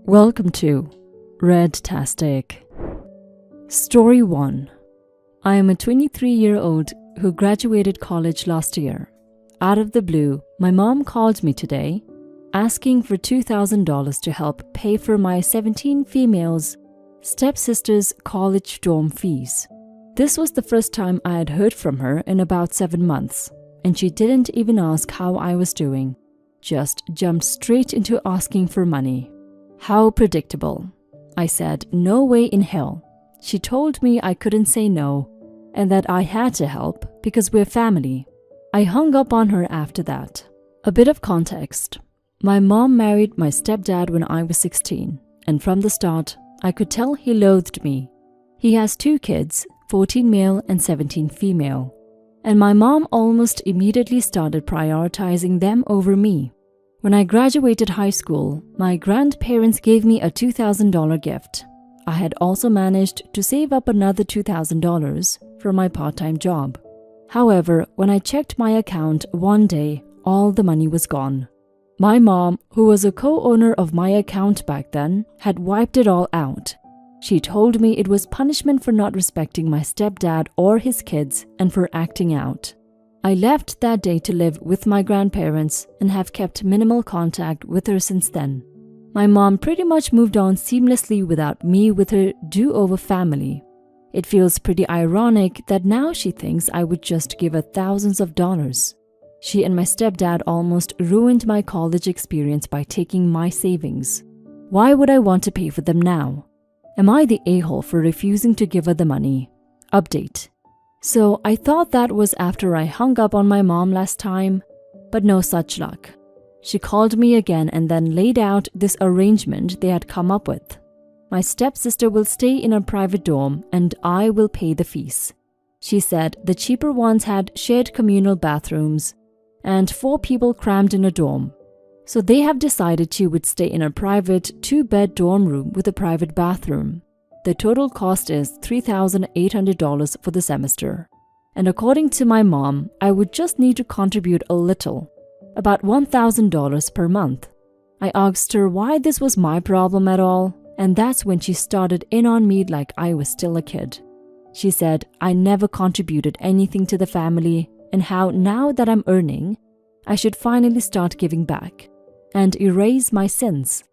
Welcome to Red-tastic. Story 1. I am a 23-year-old who graduated college last year. Out of the blue, my mom called me today asking for $2,000 to help pay for my 17 females' stepsisters' college dorm fees. This was the first time I had heard from her in about 7 months, and she didn't even ask how I was doing, just jumped straight into asking for money. How predictable. I said, no way in hell. She told me I couldn't say no and that I had to help because we're family. I hung up on her after that. A bit of context. My mom married my stepdad when I was 16, and from the start, I could tell he loathed me. He has 2 kids, 14 male and 17 female, and my mom almost immediately started prioritizing them over me. When I graduated high school, my grandparents gave me a $2,000 gift. I had also managed to save up another $2,000 for my part-time job. However, when I checked my account one day, all the money was gone. My mom, who was a co-owner of my account back then, had wiped it all out. She told me it was punishment for not respecting my stepdad or his kids and for acting out. I left that day to live with my grandparents and have kept minimal contact with her since then. My mom pretty much moved on seamlessly without me with her do-over family. It feels pretty ironic that now she thinks I would just give her thousands of dollars. She and my stepdad almost ruined my college experience by taking my savings. Why would I want to pay for them now? Am I the a-hole for refusing to give her the money? Update. So I thought that was after I hung up on my mom last time, but no such luck. She called me again and then laid out this arrangement they had come up with. My stepsister will stay in a private dorm and I will pay the fees. She said the cheaper ones had shared communal bathrooms and 4 people crammed in a dorm. So they have decided she would stay in a private 2-bed dorm room with a private bathroom. The total cost is $3,800 for the semester. And according to my mom, I would just need to contribute a little, about $1,000 per month. I asked her why this was my problem at all, and that's when she started in on me like I was still a kid. She said I never contributed anything to the family and how now that I'm earning, I should finally start giving back and erase my sins.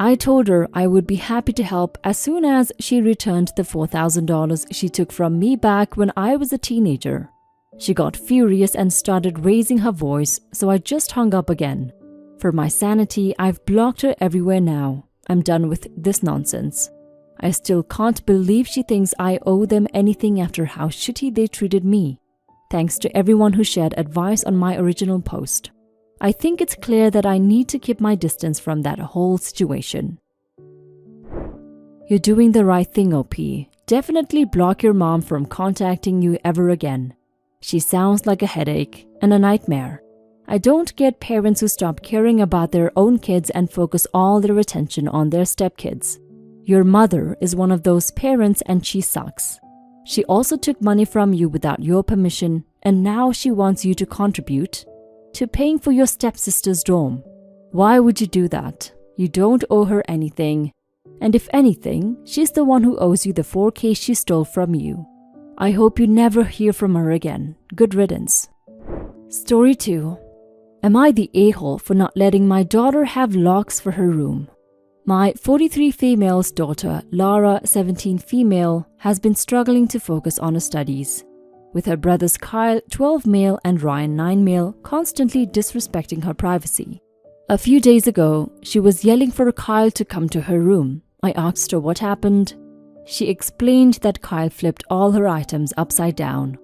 I told her I would be happy to help as soon as she returned the $4,000 she took from me back when I was a teenager. She got furious and started raising her voice, so I just hung up again. For my sanity, I've blocked her everywhere now. I'm done with this nonsense. I still can't believe she thinks I owe them anything after how shitty they treated me. Thanks to everyone who shared advice on my original post. I think it's clear that I need to keep my distance from that whole situation. You're doing the right thing, OP. Definitely block your mom from contacting you ever again. She sounds like a headache and a nightmare. I don't get parents who stop caring about their own kids and focus all their attention on their stepkids. Your mother is one of those parents and she sucks. She also took money from you without your permission and now she wants you to contribute to paying for your stepsister's dorm. Why would you do that? You don't owe her anything. And if anything, she's the one who owes you the $4,000 she stole from you. I hope you never hear from her again. Good riddance. Story 2. Am I the a-hole for not letting my daughter have locks for her room? My 43 female's daughter, Lara, 17 female, has been struggling to focus on her studies, with her brothers Kyle, 12 male, and Ryan, 9 male, constantly disrespecting her privacy. A few days ago, she was yelling for Kyle to come to her room. I asked her what happened. She explained that Kyle flipped all her items upside down.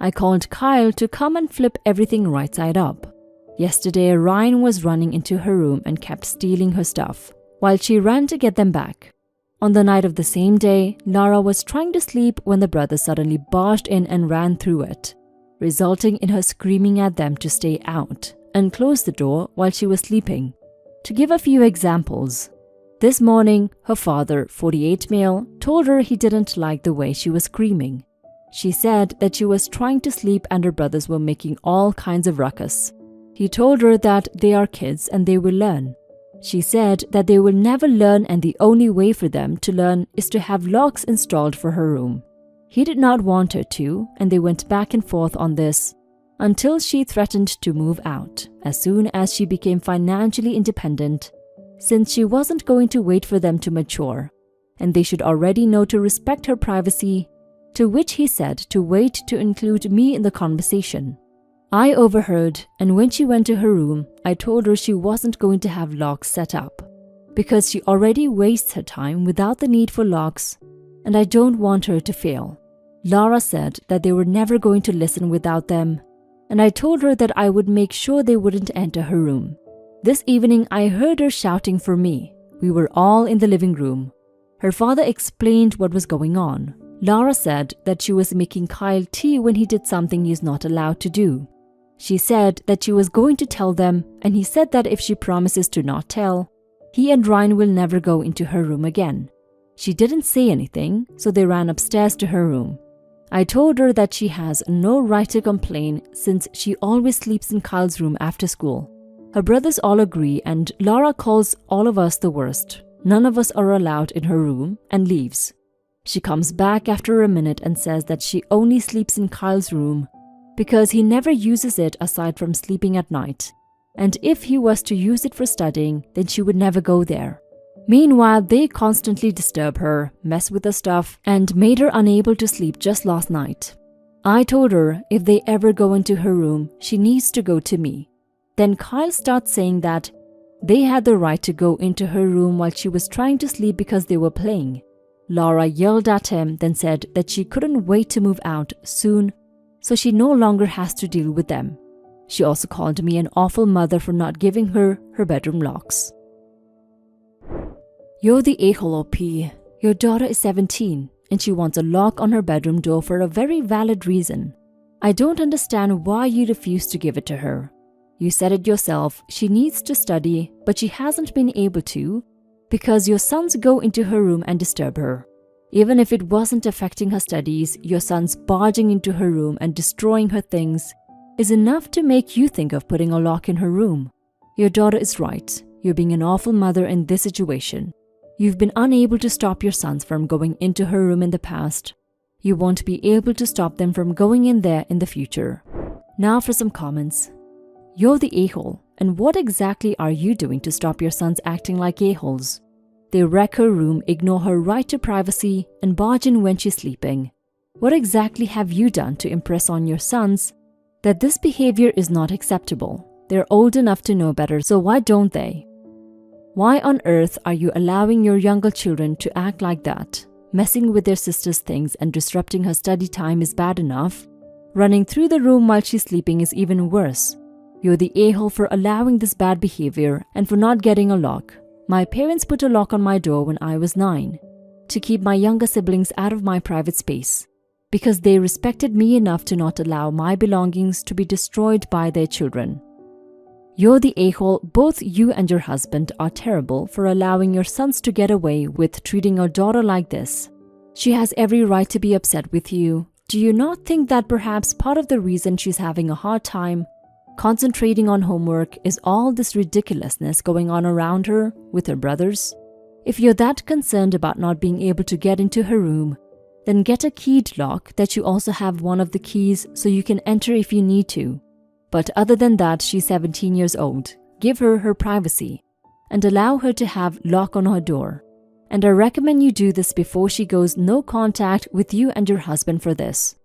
I called Kyle to come and flip everything right side up. Yesterday, Ryan was running into her room and kept stealing her stuff, while she ran to get them back. On the night of the same day, Lara was trying to sleep when the brothers suddenly barged in and ran through it, resulting in her screaming at them to stay out and close the door while she was sleeping. To give a few examples, this morning, her father, 48 male, told her he didn't like the way she was screaming. She said that she was trying to sleep and her brothers were making all kinds of ruckus. He told her that they are kids and they will learn. She said that they will never learn and the only way for them to learn is to have locks installed for her room. He did not want her to, and they went back and forth on this until she threatened to move out as soon as she became financially independent, since she wasn't going to wait for them to mature, and they should already know to respect her privacy, to which he said to wait to include me in the conversation. I overheard, and when she went to her room, I told her she wasn't going to have locks set up, because she already wastes her time without the need for locks, and I don't want her to fail. Laura said that they were never going to listen without them, and I told her that I would make sure they wouldn't enter her room. This evening I heard her shouting for me. We were all in the living room. Her father explained what was going on. Laura said that she was making Kyle tea when he did something he's not allowed to do. She said that she was going to tell them, and he said that if she promises to not tell, he and Ryan will never go into her room again. She didn't say anything, so they ran upstairs to her room. I told her that she has no right to complain since she always sleeps in Kyle's room after school. Her brothers all agree, and Laura calls all of us the worst. None of us are allowed in her room and leaves. She comes back after a minute and says that she only sleeps in Kyle's room because he never uses it aside from sleeping at night, and if he was to use it for studying, then she would never go there. Meanwhile, they constantly disturb her, mess with her stuff, and made her unable to sleep just last night. I told her if they ever go into her room, she needs to go to me. Then Kyle starts saying that they had the right to go into her room while she was trying to sleep because they were playing. Laura yelled at him, then said that she couldn't wait to move out soon, so she no longer has to deal with them. She also called me an awful mother for not giving her her bedroom locks. You're the a-hole, OP. Your daughter is 17 and she wants a lock on her bedroom door for a very valid reason. I don't understand why you refuse to give it to her. You said it yourself, she needs to study, but she hasn't been able to because your sons go into her room and disturb her. Even if it wasn't affecting her studies, your sons barging into her room and destroying her things is enough to make you think of putting a lock in her room. Your daughter is right. You're being an awful mother in this situation. You've been unable to stop your sons from going into her room in the past. You won't be able to stop them from going in there in the future. Now for some comments. You're the a-hole, and what exactly are you doing to stop your sons acting like a-holes? They wreck her room, ignore her right to privacy, and barge in when she's sleeping. What exactly have you done to impress on your sons that this behavior is not acceptable? They're old enough to know better, so why don't they? Why on earth are you allowing your younger children to act like that? Messing with their sister's things and disrupting her study time is bad enough. Running through the room while she's sleeping is even worse. You're the a-hole for allowing this bad behavior and for not getting a lock. My parents put a lock on my door when I was 9 to keep my younger siblings out of my private space because they respected me enough to not allow my belongings to be destroyed by their children. You're the a-hole. Both you and your husband are terrible for allowing your sons to get away with treating your daughter like this. She has every right to be upset with you. Do you not think that perhaps part of the reason she's having a hard time concentrating on homework is all this ridiculousness going on around her with her brothers? If you're that concerned about not being able to get into her room, then get a keyed lock that you also have one of the keys so you can enter if you need to. But other than that, she's 17 years old. Give her her privacy and allow her to have lock on her door. And I recommend you do this before she goes no contact with you and your husband for this.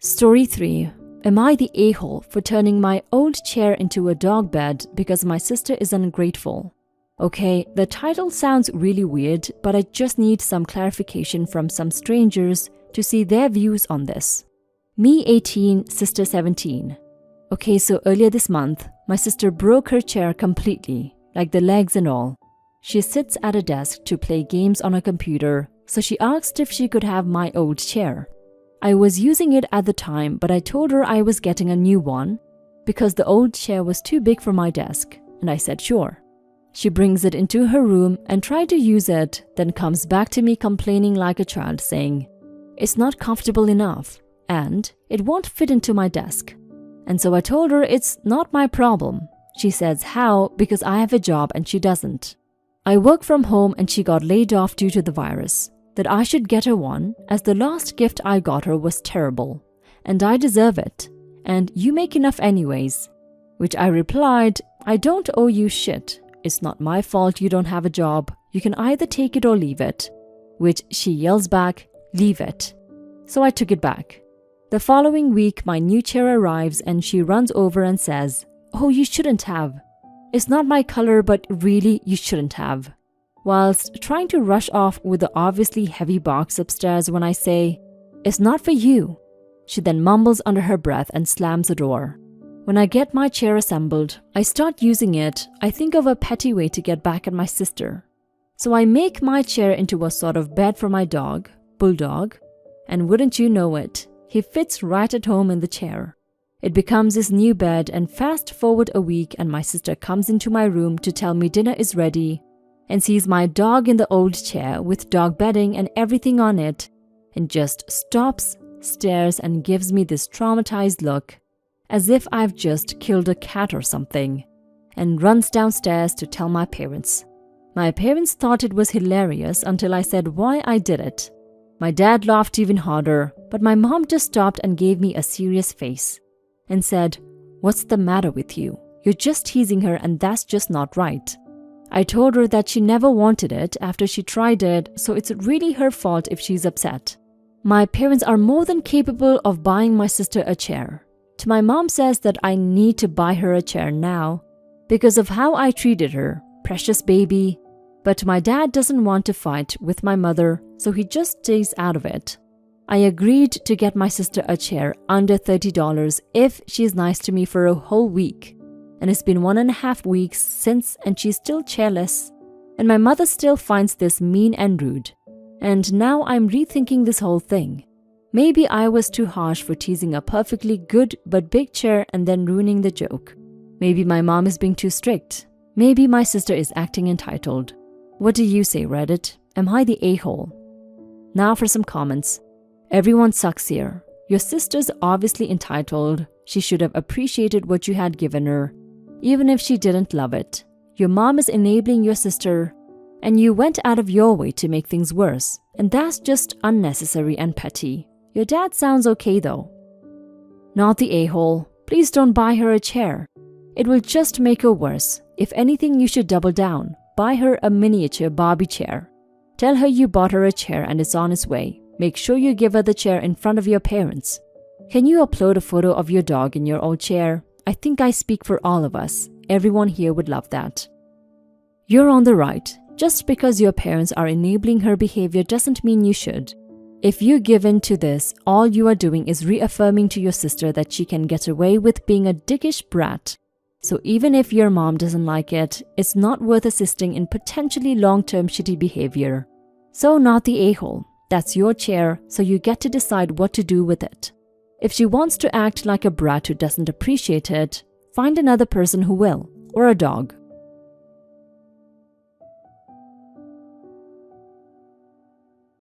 Story 3. Am I the a-hole for turning my old chair into a dog bed because my sister is ungrateful? Okay, the title sounds really weird, but I just need some clarification from some strangers to see their views on this. Me 18, sister 17. Okay, so earlier this month, my sister broke her chair completely, like the legs and all. She sits at a desk to play games on her computer, so she asked if she could have my old chair. I was using it at the time, but I told her I was getting a new one because the old chair was too big for my desk, and I said sure. She brings it into her room and tried to use it, then comes back to me complaining like a child saying, "It's not comfortable enough, and it won't fit into my desk." And so I told her it's not my problem. She says how because I have a job and she doesn't. I work from home and she got laid off due to the virus. That I should get her one as the last gift I got her was terrible. And I deserve it. And you make enough anyways. Which I replied, I don't owe you shit. It's not my fault you don't have a job. You can either take it or leave it. Which she yells back, leave it. So I took it back. The following week, my new chair arrives and she runs over and says, oh, you shouldn't have. It's not my color, but really, you shouldn't have. Whilst trying to rush off with the obviously heavy box upstairs when I say, it's not for you. She then mumbles under her breath and slams the door. When I get my chair assembled, I start using it. I think of a petty way to get back at my sister. So I make my chair into a sort of bed for my dog, Bulldog, and wouldn't you know it, he fits right at home in the chair. It becomes his new bed, and fast forward a week and my sister comes into my room to tell me dinner is ready and sees my dog in the old chair with dog bedding and everything on it and just stops, stares and gives me this traumatized look as if I've just killed a cat or something and runs downstairs to tell my parents. My parents thought it was hilarious until I said why I did it. My dad laughed even harder, but my mom just stopped and gave me a serious face and said, what's the matter with you? You're just teasing her and that's just not right. I told her that she never wanted it after she tried it, so it's really her fault if she's upset. My parents are more than capable of buying my sister a chair. To my mom says that I need to buy her a chair now because of how I treated her, precious baby. But my dad doesn't want to fight with my mother, so he just stays out of it. I agreed to get my sister a chair under $30 if she's nice to me for a whole week. And it's been 1.5 weeks since and she's still chairless. And my mother still finds this mean and rude. And now I'm rethinking this whole thing. Maybe I was too harsh for teasing a perfectly good but big chair and then ruining the joke. Maybe my mom is being too strict. Maybe my sister is acting entitled. What do you say, Reddit? Am I the a-hole? Now for some comments. Everyone sucks here. Your sister's obviously entitled. She should have appreciated what you had given her, even if she didn't love it. Your mom is enabling your sister, and you went out of your way to make things worse. And that's just unnecessary and petty. Your dad sounds okay though. Not the a-hole. Please don't buy her a chair. It will just make her worse. If anything, you should double down. Buy her a miniature Barbie chair. Tell her you bought her a chair and it's on its way. Make sure you give her the chair in front of your parents. Can you upload a photo of your dog in your old chair? I think I speak for all of us. Everyone here would love that. You're on the right. Just because your parents are enabling her behavior doesn't mean you should. If you give in to this, all you are doing is reaffirming to your sister that she can get away with being a dickish brat. So even if your mom doesn't like it, it's not worth assisting in potentially long-term shitty behavior. So not the a-hole. That's your chair, so you get to decide what to do with it. If she wants to act like a brat who doesn't appreciate it, find another person who will, or a dog.